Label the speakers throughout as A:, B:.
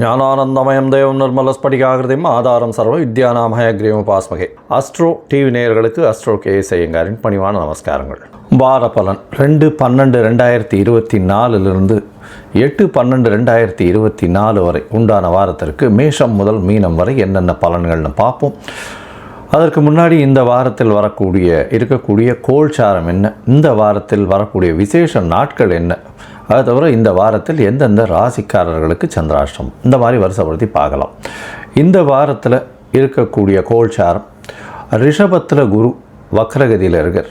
A: ஞானானந்தமயம் தேவம் நிர்மலஸ்படிகாகிருதியும் ஆதாரம் சர்வ வித்யாநாமயக்ரீவபாஸ்மகே. அஸ்ட்ரோ டிவி நேயர்களுக்கு அஸ்ட்ரோ கேஎஸ் ஐயங்காரின் பணிவான நமஸ்காரங்கள். வார பலன் 2/12/2024 8/12/2024 வரை உண்டான வாரத்திற்கு மேஷம் முதல் மீனம் வரை என்னென்ன பலன்கள்னு பார்ப்போம். அதற்கு முன்னாடி இந்த வாரத்தில் இருக்கக்கூடிய கோல்சாரம் என்ன, இந்த வாரத்தில் வரக்கூடிய விசேஷ நாட்கள் என்ன, அது தவிர இந்த வாரத்தில் எந்தெந்த ராசிக்காரர்களுக்கு சந்திராஷ்டமம், இந்த மாதிரி வருஷப்படுத்தி பார்க்கலாம். இந்த வாரத்தில் இருக்கக்கூடிய கோல்சாரம், ரிஷபத்தில் குரு வக்ரகதியில் இருக்கார்,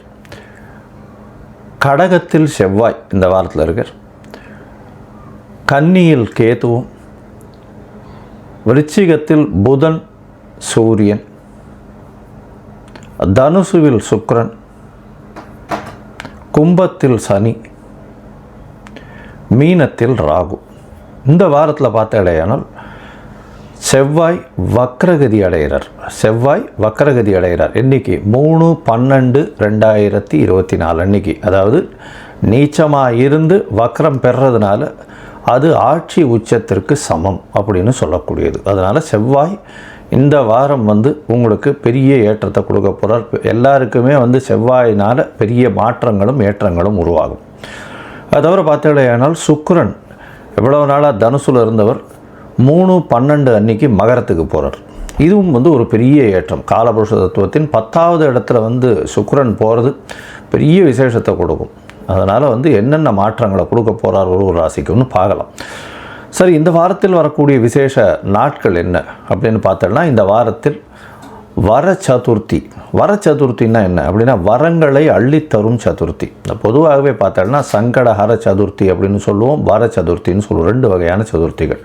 A: கடகத்தில் செவ்வாய் இந்த வாரத்தில் இருக்கார், கன்னியில் கேதுவும், விருச்சிகத்தில் புதன் சூரியன், தனுசுவில் சுக்கிரன், கும்பத்தில் சனி, மீனத்தில் ராகு. இந்த வாரத்தில் பார்த்தாலேயானால் செவ்வாய் வக்ரகதி அடைகிறார். இன்றைக்கி 3/12/2024 அன்றைக்கி, அதாவது நீச்சமாக இருந்து வக்ரம் பெறதுனால அது ஆட்சி உச்சத்திற்கு சமம் அப்படின்னு சொல்லக்கூடியது. அதனால் செவ்வாய் இந்த வாரம் உங்களுக்கு பெரிய ஏற்றத்தை கொடுக்க போகிறார். எல்லாருக்குமே செவ்வாயினால் பெரிய மாற்றங்களும் ஏற்றங்களும் உருவாகும். அது தவிர பார்த்தீங்கன்னா சுக்கிரன் எவ்வளவு நாளாக தனுசுல இருந்தவர் 3/12 அன்னைக்கு மகரத்துக்கு போகிறார். இதுவும் ஒரு பெரிய ஏற்றம். காலபுருஷ தத்துவத்தின் 10வது இடத்துல சுக்கிரன் போகிறது பெரிய விசேஷத்தை கொடுக்கும். அதனால் என்னென்ன மாற்றங்களை கொடுக்க போகிறார் ஒரு ராசிக்குன்னு பார்க்கலாம். சரி, இந்த வாரத்தில் வரக்கூடிய விசேஷ நாட்கள் என்ன அப்படின்னு பார்த்தோம்னா, இந்த வாரத்தில் வர சதுர்த்தின்னா என்ன அப்படின்னா வரங்களை அள்ளித்தரும் சதுர்த்தி. பொதுவாகவே பார்த்தோம்னா சங்கடஹர சதுர்த்தி அப்படின்னு சொல்லுவோம், வர சதுர்த்தின்னு சொல்லுவோம். 2 வகையான சதுர்த்திகள்.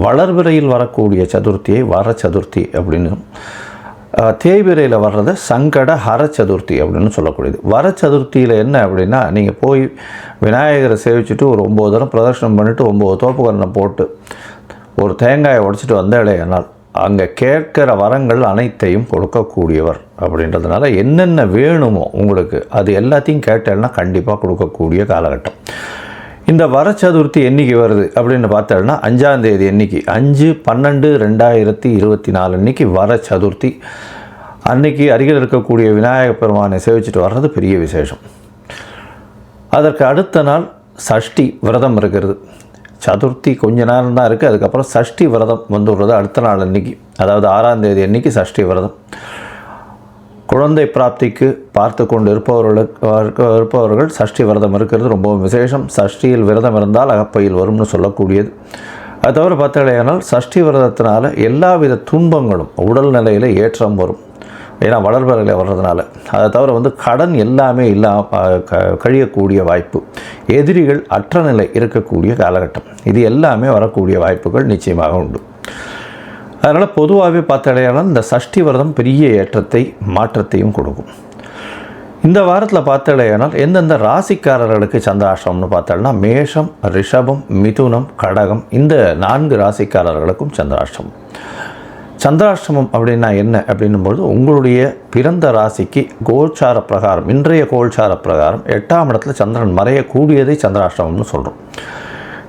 A: வளர்பிறையில் வரக்கூடிய சதுர்த்தியை வர சதுர்த்தி அப்படின்னு, தேய்பிரையில் வர்றதை சங்கடஹர சதுர்த்தி அப்படின்னு சொல்லக்கூடியது. வர சதுர்த்தியில் என்ன அப்படின்னா, நீங்கள் போய் விநாயகரை சேவிச்சுட்டு ஒரு 9 தரம் பிரதர்ஷனம் பண்ணிவிட்டு 9 தோப்புக்கரணை போட்டு ஒரு தேங்காயை உடைச்சிட்டு வந்தாலேனால் அங்கே கேட்கிற வரங்கள் அனைத்தையும் கொடுக்கக்கூடியவர். அப்படின்றதுனால என்னென்ன வேணுமோ உங்களுக்கு அது எல்லாத்தையும் கேட்டேன்னா கண்டிப்பாக கொடுக்கக்கூடிய காலகட்டம். இந்த வர சதுர்த்தி என்றைக்கு வருது அப்படின்னு பார்த்தோம்னா 5ஆம் தேதி அன்றைக்கி, 5/12/2024 அன்றைக்கி வர சதுர்த்தி. அன்றைக்கி அருகில் இருக்கக்கூடிய விநாயகப் பெருமானை சேவிச்சுட்டு வர்றது பெரிய விசேஷம். அதற்கு அடுத்த நாள் சஷ்டி விரதம் இருக்கிறது. சதுர்த்தி கொஞ்ச நேரம் தான் இருக்குது, அதுக்கப்புறம் சஷ்டி விரதம் வந்துடுறது அடுத்த நாள் அன்றைக்கி, அதாவது 6ஆம் தேதி அன்றைக்கி சஷ்டி விரதம். குழந்தை பிராப்திக்கு பார்த்து கொண்டு இருப்பவர்கள் சஷ்டி விரதம் இருக்கிறது ரொம்பவும் விசேஷம். சஷ்டியில் விரதம் இருந்தால் அகப்பையில் வரும்னு சொல்லக்கூடியது. அது தவிர பார்த்தாலேயானால் சஷ்டி விரதத்தினால எல்லாவித துன்பங்களும் உடல்நிலையில் ஏற்றம் வரும். ஏன்னா வளர்பறையில் வர்றதுனால. அதை தவிர கடன் எல்லாமே கழியக்கூடிய வாய்ப்பு, எதிரிகள் அற்ற நிலை இருக்கக்கூடிய காலகட்டம், இது எல்லாமே வரக்கூடிய வாய்ப்புகள் நிச்சயமாக உண்டு. அதனால் பொதுவாகவே பார்த்தாலேயானால் இந்த சஷ்டி விரதம் பெரிய ஏற்றத்தை மாற்றத்தையும் கொடுக்கும். இந்த வாரத்தில் பார்த்தாலேயானால் எந்தெந்த ராசிக்காரர்களுக்கு சந்திராஷ்டமம்னு பார்த்தாலும் மேஷம், ரிஷபம், மிதுனம், கடகம், இந்த 4 ராசிக்காரர்களுக்கும் சந்திராஷ்டமம். சந்திராஷ்டமம் அப்படின்னா என்ன அப்படின்னும்போது, உங்களுடைய பிறந்த ராசிக்கு கோல்சார பிரகாரம், இன்றைய கோல்சார பிரகாரம் 8ஆம் இடத்துல சந்திரன் மறையக்கூடியதை சந்திராஷ்டமம்னு சொல்கிறோம்.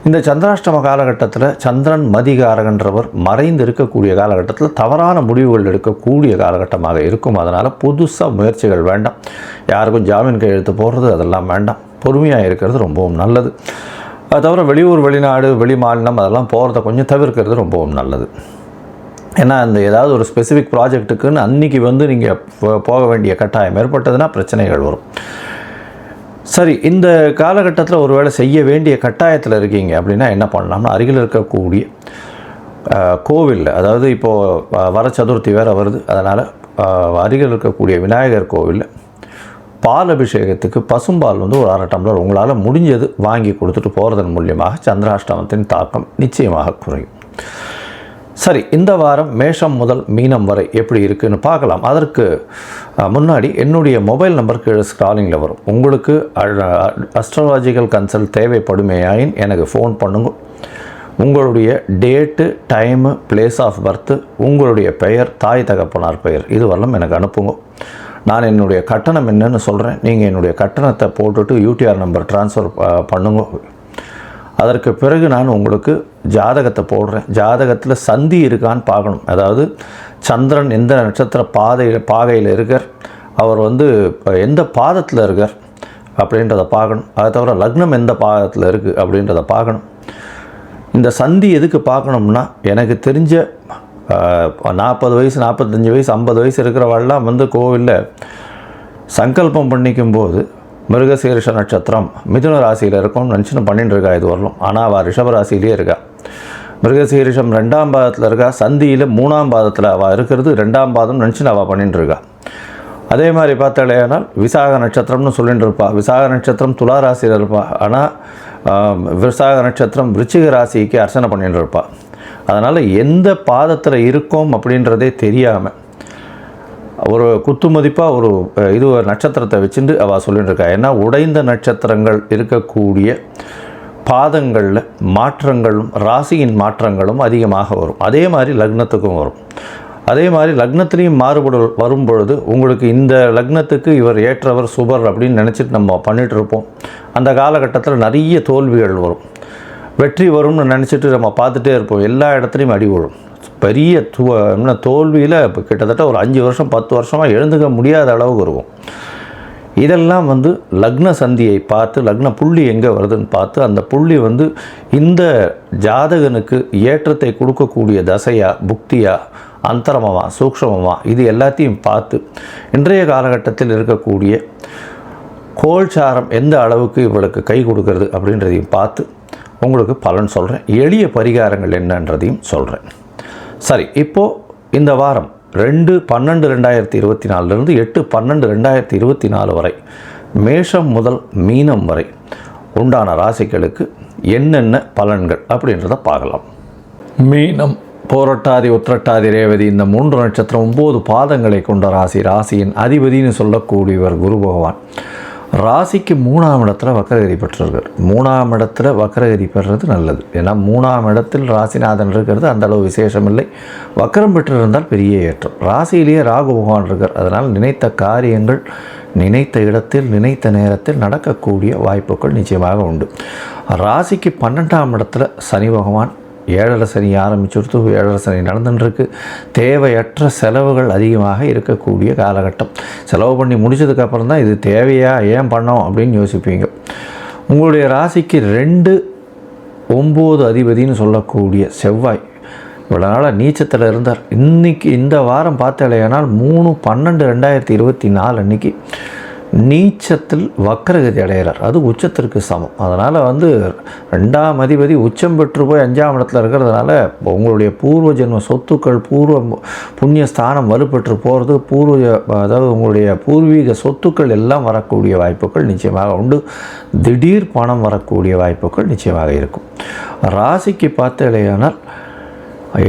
A: இந்த சந்திராஷ்டம காலகட்டத்தில் சந்திரன் மதிகாரகன்றவர் மறைந்து இருக்கக்கூடிய காலகட்டத்தில் தவறான முடிவுகள் எடுக்கக்கூடிய காலகட்டமாக இருக்கும். அதனால் புதுசாக முயற்சிகள் வேண்டாம். யாருக்கும் ஜாமீன் கையெழுத்து போடுறது அதெல்லாம் வேண்டாம். பொறுமையாக இருக்கிறது ரொம்பவும் நல்லது. அது தவிர வெளியூர், வெளிநாடு, வெளி மாநிலம் அதெல்லாம் போகிறத கொஞ்சம் தவிர்க்கிறது ரொம்பவும் நல்லது. ஏன்னா அந்த ஏதாவது ஒரு ஸ்பெசிஃபிக் ப்ராஜெக்ட்டுக்குன்னு அன்றைக்கி நீங்கள் போக வேண்டிய கட்டாயம் ஏற்பட்டதுன்னா பிரச்சனைகள் வரும். சரி, இந்த காலகட்டத்தில் ஒரு வேளை செய்ய வேண்டிய கட்டாயத்தில் இருக்கீங்க அப்படின்னா என்ன பண்ணலாம்னா, அருகில் இருக்கக்கூடிய கோவிலில், அதாவது இப்போது வர சதுர்த்தி வேறு வருது, அதனால் அருகில் இருக்கக்கூடிய விநாயகர் கோவிலில் பால் அபிஷேகத்துக்கு பசும்பால் ஒரு 1/2 டம்ளர் உங்களால் முடிஞ்சது வாங்கி கொடுத்துட்டு போகிறதன் மூலியமாக சந்திராஷ்டமத்தின் தாக்கம் நிச்சயமாக குறையும். சரி, இந்த வாரம் மேஷம் முதல் மீனம் வரை எப்படி இருக்குதுன்னு பார்க்கலாம். அதற்கு முன்னாடி என்னுடைய மொபைல் நம்பர் கீழே ஸ்க்ராலிங்கில் வரும். உங்களுக்கு அஸ்ட்ராலஜிக்கல் கன்சல்ட் தேவைப்படுமேயாயின் எனக்கு ஃபோன் பண்ணுங்க. உங்களுடைய date, time, place of birth, உங்களுடைய பெயர், தாய் தகப்பனார் பெயர், இது வரலாம் எனக்கு அனுப்புங்க. நான் என்னுடைய கட்டணம் என்னன்னு சொல்கிறேன். நீங்கள் என்னுடைய கட்டணத்தை போட்டுட்டு யூடிஆர் நம்பர் ட்ரான்ஸ்ஃபர் பண்ணுங்க. அதற்கு பிறகு நான் உங்களுக்கு ஜாதகத்தை போடுறேன். ஜாதகத்தில் சந்தி இருக்கான்னு பார்க்கணும். அதாவது சந்திரன் எந்த நட்சத்திர பாகையில் இருக்கார், அவர் வந்து எந்த பாதத்தில் இருக்கார் அப்படின்றத பார்க்கணும். அதை தவிர லக்னம் எந்த பாதத்தில் இருக்குது அப்படின்றத பார்க்கணும். இந்த சந்தி எதுக்கு பார்க்கணும்னா, எனக்கு தெரிஞ்ச 40 வயசு 45 வயசு 50 வயசு இருக்கிறவாள்லாம் வந்து கோவிலில் சங்கல்பம் பண்ணிக்கும்போது மிருகசீரிஷ நட்சத்திரம் மிதுன ராசியில் இருக்கும்னு நினச்சின்னு பண்ணிட்டு இருக்கா இது வரலும். ஆனால் அவள் ரிஷப ராசியிலே இருக்கா. மிருகசீரிஷம் 2ஆம் பாதத்தில் இருக்கா, சந்தியில் 3ஆம் பாதத்தில் அவள் இருக்கிறது 2ஆம் பாதம் நினச்சின்னு அவள் பண்ணிட்டு இருக்கா. அதே மாதிரி பார்த்தாலேனால் விசாக நட்சத்திரம்னு சொல்லிட்டு இருப்பாள். விசாக நட்சத்திரம் துலா ராசியில் இருப்பாள். ஆனால் விசாக நட்சத்திரம் விருச்சிக ராசிக்கு அர்ச்சனை பண்ணிட்டு இருப்பாள். அதனால் எந்த பாதத்தில் இருக்கோம் அப்படின்றதே தெரியாமல் ஒரு குத்து மதிப்பாக ஒரு நட்சத்திரத்தை வச்சுட்டு அவள் சொல்லிட்டு இருக்கா. ஏன்னா உடைந்த நட்சத்திரங்கள் இருக்கக்கூடிய பாதங்களில் மாற்றங்களும் ராசியின் மாற்றங்களும் அதிகமாக வரும். அதே மாதிரி லக்னத்துக்கும் வரும். அதே மாதிரி லக்னத்துலேயும் மாறுபடு வரும் பொழுது உங்களுக்கு இந்த லக்னத்துக்கு இவர் ஏற்றவர் சுபர் அப்படின்னு நினச்சிட்டு நம்ம பண்ணிகிட்டு இருப்போம். அந்த காலகட்டத்தில் நிறைய தோல்விகள் வரும். வெற்றி வரும்னு நினச்சிட்டு நம்ம பார்த்துட்டே இருப்போம். எல்லா இடத்துலையும் அடி விழும். பெரிய தோல்வியில் இப்போ கிட்டத்தட்ட ஒரு 5 வருஷம் 10 வருஷமாக எழுந்துக்க முடியாத அளவுக்கு இருக்கும். இதெல்லாம் வந்து லக்ன சந்தியை பார்த்து, லக்ன புள்ளி எங்கே வருதுன்னு பார்த்து, அந்த புள்ளி வந்து இந்த ஜாதகனுக்கு ஏற்றத்தை கொடுக்கக்கூடிய தசையா புக்தியா அந்தரமமா சூக்ஷ்மமா இது எல்லாத்தையும் பார்த்து இன்றைய காலகட்டத்தில் இருக்கக்கூடிய கோல்சாரம் எந்த அளவுக்கு இவளுக்கு கை கொடுக்கறது அப்படின்றதையும் பார்த்து உங்களுக்கு பலன் சொல்கிறேன். எளிய பரிகாரங்கள் என்னன்றதையும் சொல்கிறேன். சரி, இப்போது இந்த வாரம் 2/12/2024 8/12/2024 வரை மேஷம் முதல் மீனம் வரை உண்டான ராசிகளுக்கு என்னென்ன பலன்கள் அப்படின்றத பார்க்கலாம். மீனம், போரட்டாதி, உத்திரட்டாதி, ரேவதி இந்த 3 நட்சத்திரம் 9 பாதங்களை கொண்ட ராசி. ராசியின் அதிபதினு சொல்லக்கூடியவர் குரு பகவான். ராசிக்கு 3ஆம் இடத்துல வக்கரகதி பெற்றிருக்கார். 3ஆம் இடத்துல வக்கரகதி பெறுறது நல்லது. ஏன்னா 3ஆம் இடத்தில் ராசிநாதன் இருக்கிறது அந்த அளவு விசேஷம் இல்லை. வக்கரம் பெற்றிருந்தால் பெரிய ஏற்றம். ராசியிலேயே ராகு பகவான் இருக்கார். அதனால் நினைத்த காரியங்கள் நினைத்த இடத்தில் நினைத்த நேரத்தில் நடக்கக்கூடிய வாய்ப்புகள் நிச்சயமாக உண்டு. ராசிக்கு 12ஆம் இடத்துல சனி பகவான். 7 சனி ஆரம்பிச்சுடுத்து. 7 சனி நடந்துட்டுருக்கு. தேவையற்ற செலவுகள் அதிகமாக இருக்கக்கூடிய காலகட்டம். செலவு பண்ணி முடிச்சதுக்கப்புறம் தான் இது தேவையா ஏன் பண்ணோம் அப்படின்னு யோசிப்பீங்க. உங்களுடைய ராசிக்கு 2 9 அதிபதினு சொல்லக்கூடிய செவ்வாய் இவ்வளோ நாளாக நீச்சத்தில் இருந்தார். இன்றைக்கி இந்த வாரம் பார்த்தாலேனால் 3/12/2024 அன்றைக்கி நீச்சத்தில் வக்கரகதி அடைகிறார். அது உச்சத்திற்கு சமம். அதனால் வந்து 2ஆம் அதிபதி உச்சம் பெற்று போய் 5ஆம் இடத்துல இருக்கிறதுனால உங்களுடைய பூர்வ ஜென்ம சொத்துக்கள் பூர்வ புண்ணிய ஸ்தானம் வலுப்பெற்று போகிறது. அதாவது உங்களுடைய பூர்வீக சொத்துக்கள் எல்லாம் வரக்கூடிய வாய்ப்புகள் நிச்சயமாக உண்டு. திடீர் பணம் வரக்கூடிய வாய்ப்புகள் நிச்சயமாக இருக்கும். ராசிக்கு பார்த்தாலேயானால்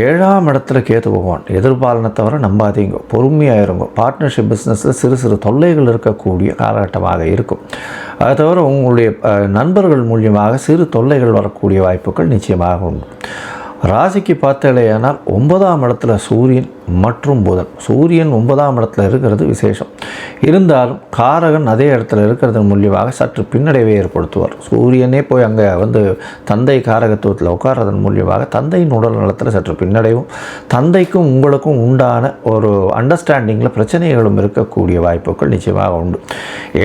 A: 7ஆம் இடத்துல கேது பகவான். எதிர்பாலனை தவிர நம்பாதீங்க, பொறுமையாக இருங்க. பார்ட்னர்ஷிப் பிஸ்னஸில் சிறு சிறு தொல்லைகள் இருக்கக்கூடிய காலகட்டமாக இருக்கும். அதை தவிர உங்களுடைய நண்பர்கள் மூலியமாக சிறு தொல்லைகள் வரக்கூடிய வாய்ப்புகள் நிச்சயமாக உண்டு. ராசிக்கு பார்த்தாலேயானால் 9ஆம் இடத்துல சூரியன் மற்றும் புதன். சூரியன் 9ஆம் இடத்துல இருக்கிறது விசேஷம். இருந்தாலும் காரகன் அதே இடத்துல இருக்கிறது மூலியமாக சற்று பின்னடைவை ஏற்படுத்துவார். சூரியனே போய் அங்கே வந்து தந்தை காரகத்துவத்தில் உட்கார்றதன் மூலியமாக தந்தையின் உடல் நலத்தில் சற்று பின்னடைவும், தந்தைக்கும் உங்களுக்கும் உண்டான ஒரு அண்டர்ஸ்டாண்டிங்கில் பிரச்சனைகளும் இருக்கக்கூடிய வாய்ப்புகள் நிச்சயமாக உண்டு.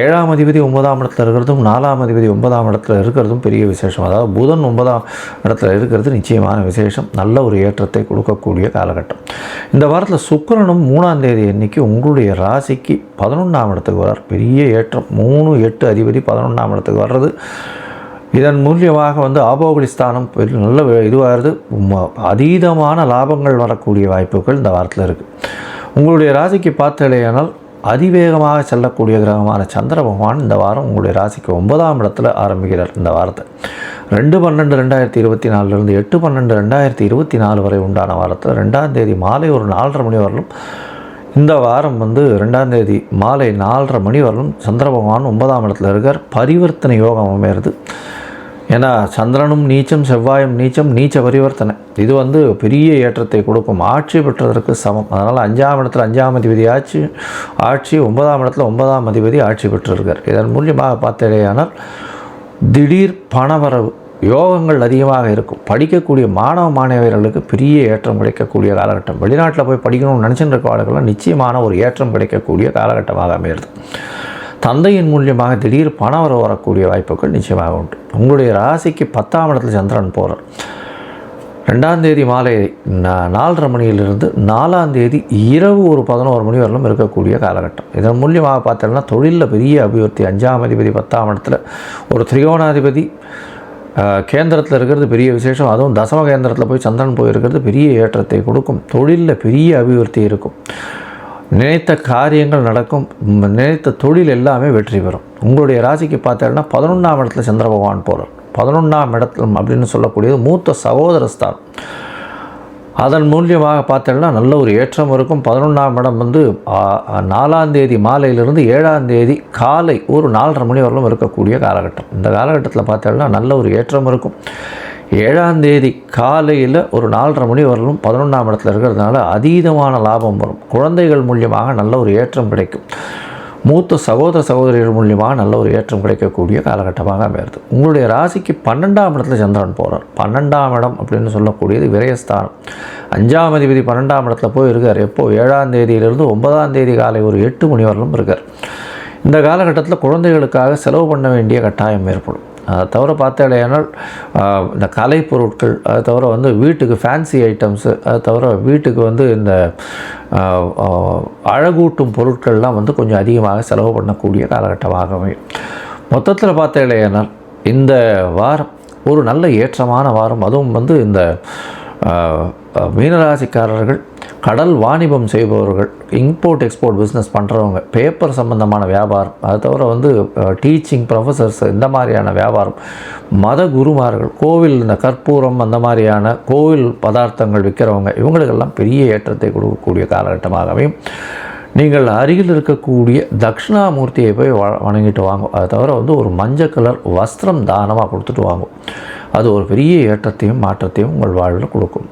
A: 7ஆம் அதிபதி 9ஆம் இடத்துல இருக்கிறதும் 4ஆம் அதிபதி 9ஆம் இடத்துல இருக்கிறதும் பெரிய விசேஷம். அதாவது புதன் 9ஆம் இடத்துல இருக்கிறது நிச்சயமான விசேஷம். நல்ல ஒரு ஏற்றத்தை கொடுக்கக்கூடிய காலகட்டம். இந்த வாரத்தில் சுக்கிரனும் 3ஆம் தேதி அன்னைக்கு உங்களுடைய ராசிக்கு 11ஆம் இடத்துக்கு வர்றார். பெரிய ஏற்றம். 3/8 அதிபதி 11ஆம் இடத்துக்கு வர்றது இதன் மூலியமாக வந்து ஆபோகலிஸ்தானம் நல்ல இதுவாகிறது. அதீதமான லாபங்கள் வரக்கூடிய வாய்ப்புகள் இந்த வாரத்தில் இருக்குது. உங்களுடைய ராசிக்கு பார்த்தாலேயானால் அதிவேகமாக செல்லக்கூடிய கிரகமான சந்திர பகவான் இந்த வாரம் உங்களுடைய ராசிக்கு 9ஆம் இடத்துல ஆரம்பிக்கிறார். இந்த வாரத்தை 2/12/2024 8/12/2024 வரை உண்டான வாரத்தில் 2ஆம் தேதி மாலை ஒரு 4:30 மணி வரலும், இந்த வாரம் வந்து 2ஆம் தேதி மாலை 4:30 மணி வரலும் சந்திர பகவான் 9ஆம் இடத்துல இருக்கார். பரிவர்த்தனை யோகம் அமைகிறது. ஏன்னா சந்திரனும் நீச்சம், செவ்வாயும் நீச்சம், நீச்ச பரிவர்த்தனை. இது வந்து பெரிய ஏற்றத்தை கொடுக்கும். ஆட்சி பெற்றதற்கு சமம். அதனால் 5ஆம் இடத்துல 5ஆம் அதிபதி ஆட்சி 9ஆம் இடத்துல 9ஆம் அதிபதி ஆட்சி பெற்றிருக்கார். இதன் மூலியமாக பார்த்தேயானால் திடீர் பணவரவு யோகங்கள் அதிகமாக இருக்கும். படிக்கக்கூடிய மாணவ மாணவியர்களுக்கு பெரிய ஏற்றம் கிடைக்கக்கூடிய காலகட்டம். வெளிநாட்டில் போய் படிக்கணும்னு நினச்சிட்டு இருக்கவர்களுக்கெல்லாம் நிச்சயமான ஒரு ஏற்றம் கிடைக்கக்கூடிய காலகட்டமாக அமையிறது. தந்தையின் மூலியமாக திடீர் பணம் வரக்கூடிய வாய்ப்புகள் நிச்சயமாக உண்டு. உங்களுடைய ராசிக்கு 10ஆம் இடத்துல சந்திரன் போகிறார். 2ஆம் தேதி மாலை 4:30 மணியிலிருந்து 4ஆம் தேதி இரவு ஒரு 11 மணி வரலும் இருக்கக்கூடிய காலகட்டம். இதன் மூலியமாக பார்த்தோம்னா தொழிலில் பெரிய அபிவிருத்தி. 5ஆம் அதிபதி 10ஆம் இடத்துல ஒரு திரிகோணாதிபதி கேந்திரத்தில் இருக்கிறது பெரிய விசேஷம். அதுவும் தசம கேந்திரத்தில் போய் சந்திரன் போயிருக்கிறது பெரிய ஏற்றத்தை கொடுக்கும். தொழிலில் பெரிய அபிவிருத்தி இருக்கும். நினைத்த காரியங்கள் நடக்கும். நினைத்த தொழில் எல்லாமே வெற்றி பெறும். உங்களுடைய ராசிக்கு பார்த்தோம்னா 11ஆம் இடத்துல சந்திர பகவான் போகிறார். 11ஆம் இடத்துல அப்படின்னு சொல்லக்கூடியது மூத்த சகோதரஸ்தானம். அதன் மூலியமாக பார்த்தோம்னா நல்ல ஒரு ஏற்றம் இருக்கும். 11ஆம் இடம் வந்து 4ஆம் தேதி மாலையிலிருந்து 7ஆம் தேதி காலை ஒரு 4:30 மணி வரலும் இருக்கக்கூடிய காலகட்டம். இந்த காலகட்டத்தில் பார்த்தோம்னா நல்ல ஒரு ஏற்றம் இருக்கும். 7ஆம் தேதி காலையில் ஒரு 4:30 மணி வரலும் 11ஆம் இடத்துல இருக்கிறதுனால அதீதமான லாபம் வரும். குழந்தைகள் மூலியமாக நல்ல ஒரு ஏற்றம் கிடைக்கும். மூத்த சகோதரிகள் மூலியமாக நல்ல ஒரு ஏற்றம் கிடைக்கக்கூடிய காலகட்டமாக அமைகிறது. உங்களுடைய ராசிக்கு 12ஆம் இடத்துல சந்திரன் போகிறார். 12ஆம் இடம் அப்படின்னு சொல்லக்கூடியது விரயஸ்தானம். 5ஆம் அதிபதி 12ஆம் இடத்துல போய் இருக்கார். எப்போ 7ஆம் தேதியிலிருந்து 9ஆம் தேதி காலை ஒரு 8 மணி வரலும் இருக்கார். இந்த காலகட்டத்தில் குழந்தைகளுக்காக செலவு பண்ண வேண்டிய கட்டாயம் ஏற்படும். அதை தவிர பார்த்தாலேனால் இந்த கலை பொருட்கள், அதை தவிர வந்து வீட்டுக்கு ஃபேன்சி ஐட்டம்ஸு, அதை தவிர வீட்டுக்கு வந்து இந்த அழகூட்டும் பொருட்கள்லாம் வந்து கொஞ்சம் அதிகமாக செலவு பண்ணக்கூடிய காலகட்டமாகவே. மொத்தத்தில் பார்த்தாலேனால் இந்த வாரம் ஒரு நல்ல ஏற்றமான வாரம். அதுவும் வந்து இந்த மீனராசிக்காரர்கள், கடல் வாணிபம் செய்பவர்கள், இம்போர்ட் எக்ஸ்போர்ட் பிஸ்னஸ் பண்ணுறவங்க, பேப்பர் சம்பந்தமான வியாபாரம், அது தவிர வந்து டீச்சிங் ப்ரொஃபஸர்ஸ், இந்த மாதிரியான வியாபாரம், மத குருமார்கள், கோவில் இந்த கற்பூரம் அந்த மாதிரியான கோவில் பதார்த்தங்கள் விற்கிறவங்க, இவங்களுக்கெல்லாம் பெரிய ஏற்றத்தை கொடுக்கக்கூடிய காலகட்டமாகவே. நீங்கள் அருகில் இருக்கக்கூடிய தட்சிணாமூர்த்தியை போய் வணங்கிட்டு வாங்கும். அதை தவிர வந்து ஒரு மஞ்சள் கலர் வஸ்திரம் தானமாக கொடுத்துட்டு வாங்கும். அது ஒரு பெரிய ஏற்றத்தையும் மாற்றத்தையும் உங்கள் வாழ்வில் கொடுக்கும்.